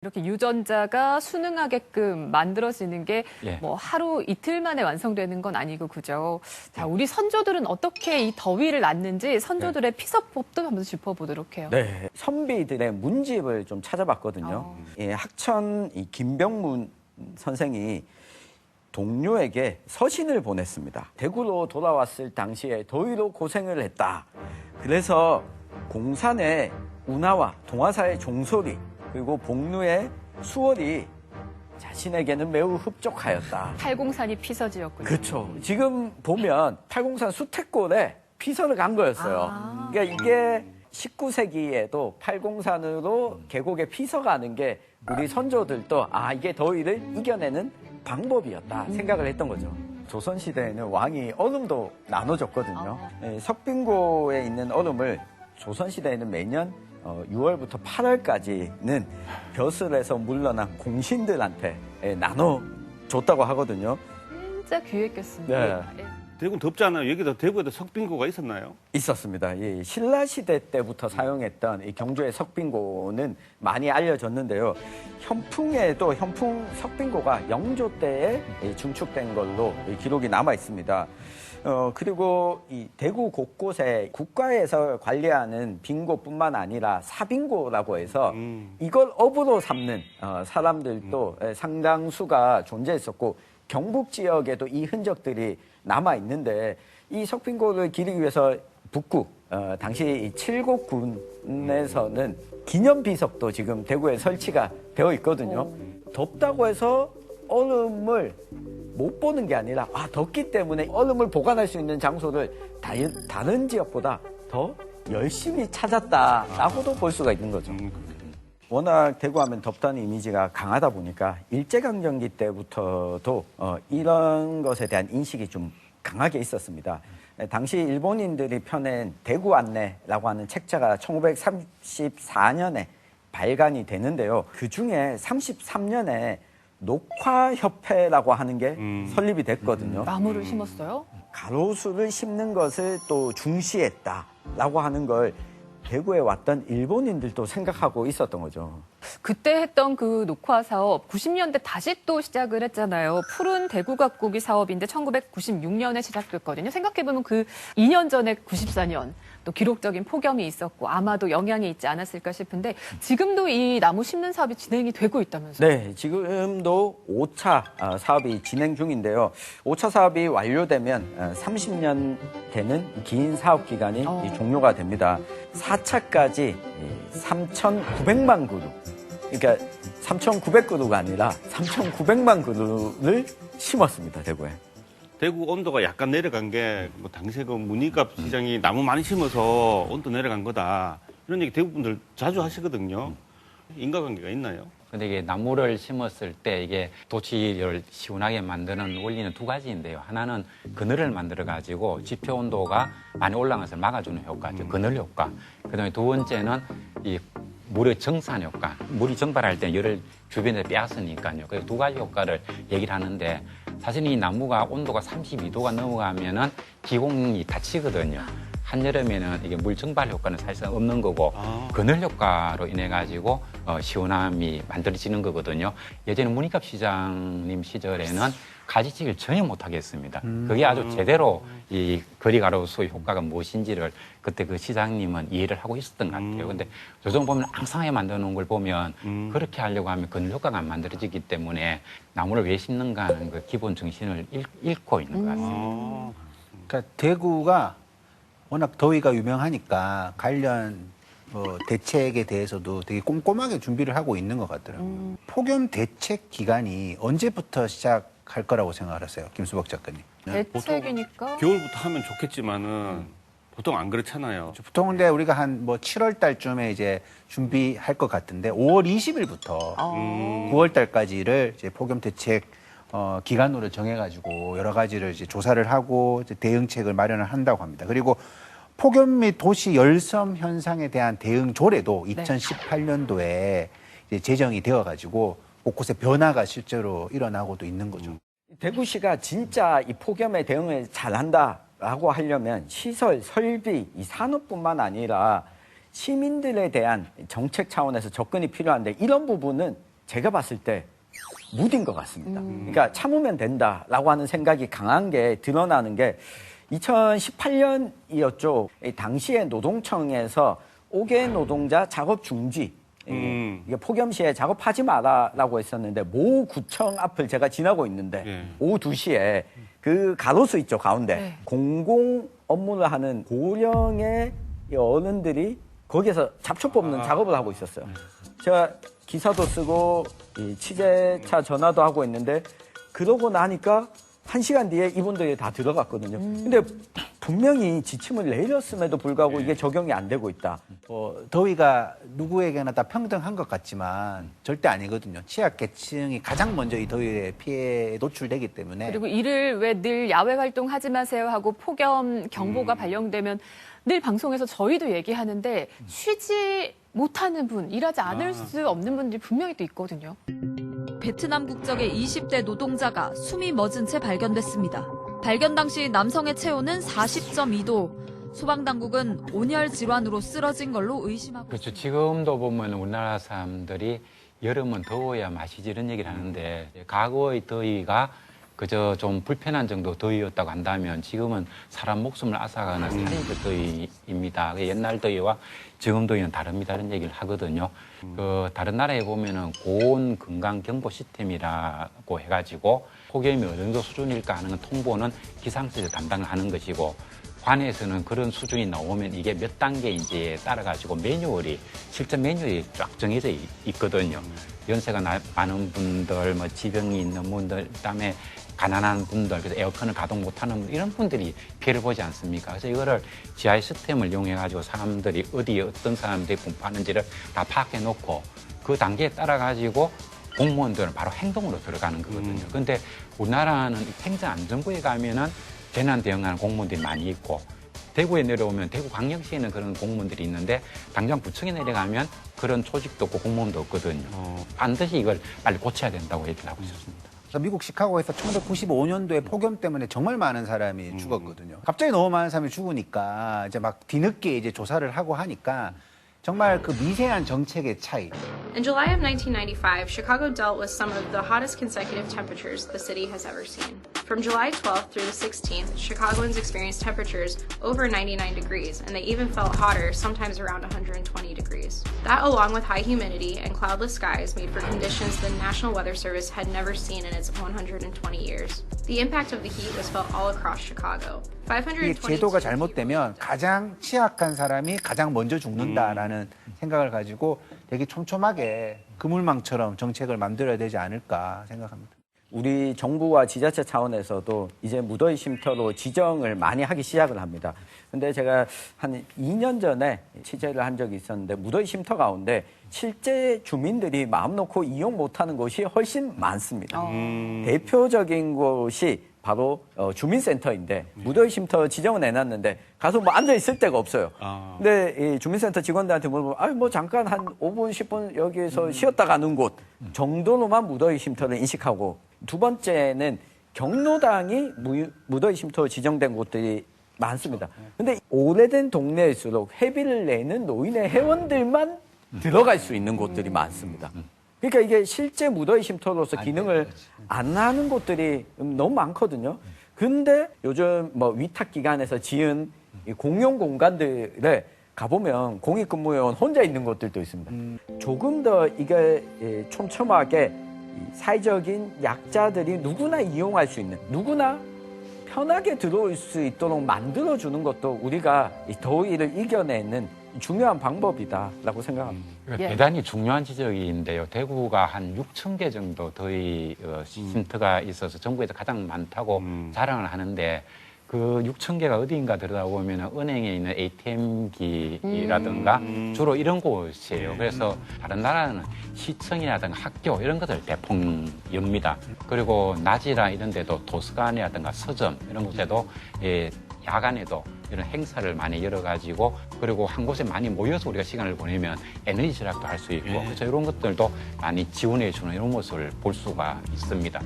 이렇게 유전자가 순응하게끔 만들어지는 게 뭐 하루 이틀 만에 완성되는 건 아니고 그죠. 자, 우리 선조들은 어떻게 이 더위를 났는지 선조들의 피서법도 한번 짚어보도록 해요. 네, 선비들의 문집을 좀 찾아봤거든요. 예, 학천 이 김병문 선생이 동료에게 서신을 보냈습니다. 대구로 돌아왔을 당시에 더위로 고생을 했다. 그래서 공산의 운하와 동화사의 종소리 그리고 복루의 수월이 자신에게는 매우 흡족하였다. 팔공산이 피서지였군요. 그렇죠. 지금 보면 팔공산 수택골에 피서를 간 거였어요. 그러니까 이게 19세기에도 팔공산으로 계곡에 피서 가는 게 우리 선조들도 이게 더위를 이겨내는 방법이었다 생각을 했던 거죠. 조선시대에는 왕이 얼음도 나눠줬거든요. 석빙고에 있는 얼음을 조선시대에는 매년 6월부터 8월까지는 벼슬에서 물러난 공신들한테 나눠줬다고 하거든요. 진짜 귀했겠습니다. 네. 대구는 덥잖아요. 여기도 대구에도 석빙고가 있었나요? 있었습니다. 신라시대 때부터 사용했던 이 경주의 석빙고는 많이 알려졌는데요. 현풍에도 현풍 석빙고가 영조 때에 중축된 걸로 기록이 남아 있습니다. 그리고 이 대구 곳곳에 국가에서 관리하는 빙고뿐만 아니라 사빙고라고 해서 이걸 업으로 삼는 사람들도 상당수가 존재했었고 경북 지역에도 이 흔적들이 남아 있는데 이 석빙고를 기리기 위해서 북구 당시 칠곡군에서는 기념비석도 지금 대구에 설치가 되어 있거든요. 덥다고 해서 얼음을 못 보는 게 아니라 덥기 때문에 얼음을 보관할 수 있는 장소를 다른 지역보다 더 열심히 찾았다라고도 볼 수가 있는 거죠. 워낙 대구하면 덥다는 이미지가 강하다 보니까 일제강점기 때부터도 이런 것에 대한 인식이 좀 강하게 있었습니다. 당시 일본인들이 펴낸 대구 안내라고 하는 책자가 1934년에 발간이 되는데요. 그중에 33년에 녹화협회라고 하는 게 설립이 됐거든요. 나무를 심었어요? 가로수를 심는 것을 또 중시했다라고 하는 걸 대구에 왔던 일본인들도 생각하고 있었던 거죠. 그때 했던 그 녹화 사업 90년대 다시 또 시작을 했잖아요. 푸른 대구 가꾸기 사업인데 1996년에 시작됐거든요. 생각해보면 그 2년 전에 94년 또 기록적인 폭염이 있었고 아마도 영향이 있지 않았을까 싶은데 지금도 이 나무 심는 사업이 진행이 되고 있다면서요? 네, 지금도 5차 사업이 진행 중인데요. 5차 사업이 완료되면 30년 되는 긴 사업 기간이 종료가 됩니다. 4차까지 3,900만 그루, 그러니까 3,900그루가 아니라 3,900만 그루를 심었습니다, 대구에. 대구 온도가 약간 내려간 게 뭐 당시에 그 문희갑 시장이 나무 많이 심어서 온도 내려간 거다. 이런 얘기 대구 분들 자주 하시거든요. 인과관계가 있나요? 근데 이게 나무를 심었을 때 이게 도시를 시원하게 만드는 원리는 두 가지인데요. 하나는 그늘을 만들어 가지고 지표 온도가 많이 올라가서 막아주는 효과죠. 그늘 효과. 그다음에 두 번째는 이 물의 정산 효과. 물이 증발할 때 열을 주변에 빼앗으니까요. 그래서 두 가지 효과를 얘기를 하는데 사실 이 나무가 온도가 32도가 넘어가면은 기공이 닫히거든요. 한여름에는 이게 물 증발 효과는 사실상 없는 거고 그늘 효과로 인해 가지고 시원함이 만들어지는 거거든요. 예전에 문희갑 시장님 시절에는 가지치기를 전혀 못 하겠습니다. 그게 아주 제대로 이 거리가로수의 효과가 무엇인지를 그때 그 시장님은 이해를 하고 있었던 것 같아요. 근데 요즘 보면 앙상하게 만들어 놓은 걸 보면 그렇게 하려고 하면 그늘 효과가 안 만들어지기 때문에 나무를 왜 심는가 하는 그 기본 정신을 잃고 있는 것 같습니다. 그러니까 대구가 워낙 더위가 유명하니까 관련 대책에 대해서도 되게 꼼꼼하게 준비를 하고 있는 것 같더라고요. 폭염 대책 기간이 언제부터 시작할 거라고 생각하세요, 김수박 작가님? 대책이니까 겨울부터 하면 좋겠지만은 보통 안 그렇잖아요. 보통 근데 우리가 한 7월 달쯤에 이제 준비할 것 같은데 5월 20일부터 9월 달까지를 이제 폭염 대책 기간으로 정해가지고 여러 가지를 이제 조사를 하고 이제 대응책을 마련을 한다고 합니다. 그리고 폭염 및 도시 열섬 현상에 대한 대응 조례도 2018년도에 이제 제정이 되어가지고 곳곳에 변화가 실제로 일어나고도 있는 거죠. 대구시가 진짜 이 폭염에 대응을 잘한다라고 하려면 시설, 설비, 이 산업뿐만 아니라 시민들에 대한 정책 차원에서 접근이 필요한데 이런 부분은 제가 봤을 때 무딘 것 같습니다. 그러니까 참으면 된다라고 하는 생각이 강한 게 드러나는 게 2018년이었죠. 당시에 노동청에서 5개 노동자 작업 중지. 이게 폭염 시에 작업하지 마라라고 했었는데 모 구청 앞을 제가 지나고 있는데 오후 2시에 그 가로수 있죠 가운데 공공 업무를 하는 고령의 이 어른들이 거기에서 잡초 뽑는 작업을 하고 있었어요. 제가 기사도 쓰고 이 취재차 전화도 하고 있는데 그러고 나니까 1시간 뒤에 이분들이 다 들어갔거든요. 근데 분명히 지침을 내렸음에도 불구하고 이게 적용이 안 되고 있다. 더위가 누구에게나 다 평등한 것 같지만 절대 아니거든요. 취약계층이 가장 먼저 이 더위에 피해에 노출되기 때문에. 그리고 일을 왜 늘 야외 활동 하지 마세요 하고 폭염 경보가 발령되면 늘 방송에서 저희도 얘기하는데 쉬지 못하는 분, 일하지 않을 수 없는 분들이 분명히 또 있거든요. 베트남 국적의 20대 노동자가 숨이 멎은 채 발견됐습니다. 발견 당시 남성의 체온은 40.2도. 소방당국은 온열 질환으로 쓰러진 걸로 의심하고 그렇죠. 지금도 보면 우리나라 사람들이 여름은 더워야 마시지 이런 얘기를 하는데 과거의 더위가 그저 좀 불편한 정도 더위였다고 한다면 지금은 사람 목숨을 앗아가는 살인적 더위입니다. 옛날 더위와 지금 더위는 다릅니다. 이런 얘기를 하거든요. 그 다른 나라에 보면은 고온 건강 경보 시스템이라고 해가지고 폭염이 어느 정도 수준일까 하는 통보는 기상청에서 담당을 하는 것이고 관에서는 그런 수준이 나오면 이게 몇 단계인지에 따라가지고 매뉴얼이 실제 매뉴얼이 쫙 정해져 있거든요. 연세가 많은 분들, 뭐 지병이 있는 분들, 그다음에 가난한 분들, 그래서 에어컨을 가동 못하는 분들, 이런 분들이 피해를 보지 않습니까? 그래서 이거를 GI 시스템을 이용해가지고 사람들이 어디에 어떤 사람들이 분포하는지를 다 파악해놓고 그 단계에 따라가지고 공무원들은 바로 행동으로 들어가는 거거든요. 그런데 우리나라는 행정안전부에 가면은 재난 대응하는 공무원들이 많이 있고 대구에 내려오면 대구광역시에는 그런 공무원들이 있는데 당장 부청에 내려가면 그런 조직도 없고 공무원도 없거든요. 반드시 이걸 빨리 고쳐야 된다고 얘기를 하고 있었습니다. 미국 시카고에서 1995년도에 폭염 때문에 정말 많은 사람이 죽었거든요. 갑자기 너무 많은 사람이 죽으니까 이제 막 뒤늦게 이제 조사를 하고 하니까 정말 그 미세한 정책의 차이. In July of 1995, Chicago dealt with some of the hottest consecutive temperatures the city has ever seen. From July 12th through the 16th, Chicagoans experienced temperatures over 99 degrees, and they even felt hotter, sometimes around 120 degrees. That, along with high humidity and cloudless skies, made for conditions the National Weather Service had never seen in its 120 years. The impact of the heat was felt all across Chicago. 이 제도가 잘못되면 가장 취약한 사람이 가장 먼저 죽는다라는 생각을 가지고 되게 촘촘하게 그물망처럼 정책을 만들어야 되지 않을까 생각합니다. 우리 정부와 지자체 차원에서도 이제 무더위 쉼터로 지정을 많이 하기 시작을 합니다. 근데 제가 한 2년 전에 취재를 한 적이 있었는데 무더위 쉼터 가운데 실제 주민들이 마음 놓고 이용 못하는 곳이 훨씬 많습니다. 대표적인 곳이 바로 주민센터인데 무더위 쉼터 지정은 해놨는데 가서 뭐 앉아 있을 데가 없어요. 근데 이 주민센터 직원들한테 물어보면 뭐 잠깐 한 5분 10분 여기에서 쉬었다 가는 곳 정도로만 무더위 쉼터를 인식하고 두 번째는 경로당이 무더위 쉼터 지정된 곳들이 많습니다. 근데 오래된 동네일수록 회비를 내는 노인의 회원들만 들어갈 수 있는 곳들이 많습니다. 그러니까 이게 실제 무더위 쉼터로서 기능을 안 하는 곳들이 너무 많거든요. 근데 요즘 뭐 위탁기관에서 지은 이 공용 공간들에 가보면 공익근무요원 혼자 있는 곳들도 있습니다. 조금 더 이게 촘촘하게 사회적인 약자들이 누구나 이용할 수 있는, 누구나 편하게 들어올 수 있도록 만들어주는 것도 우리가 이 더위를 이겨내는 중요한 방법이다라고 생각합니다. 대단히 중요한 지적인데요. 대구가 한 6천 개 정도 더위 쉼터가 있어서 전국에서 가장 많다고 자랑을 하는데 그 6천 개가 어디인가 들여다보면 은행에 있는 ATM기라든가 주로 이런 곳이에요. 그래서 다른 나라는 시청이라든가 학교 이런 것을 대폭 엽니다. 그리고 낮이나 이런 데도 도서관이라든가 서점 이런 곳에도 야간에도 이런 행사를 많이 열어가지고 그리고 한 곳에 많이 모여서 우리가 시간을 보내면 에너지 절약도 할 수 있고 그래서 이런 것들도 많이 지원해 주는 이런 모습을 볼 수가 있습니다.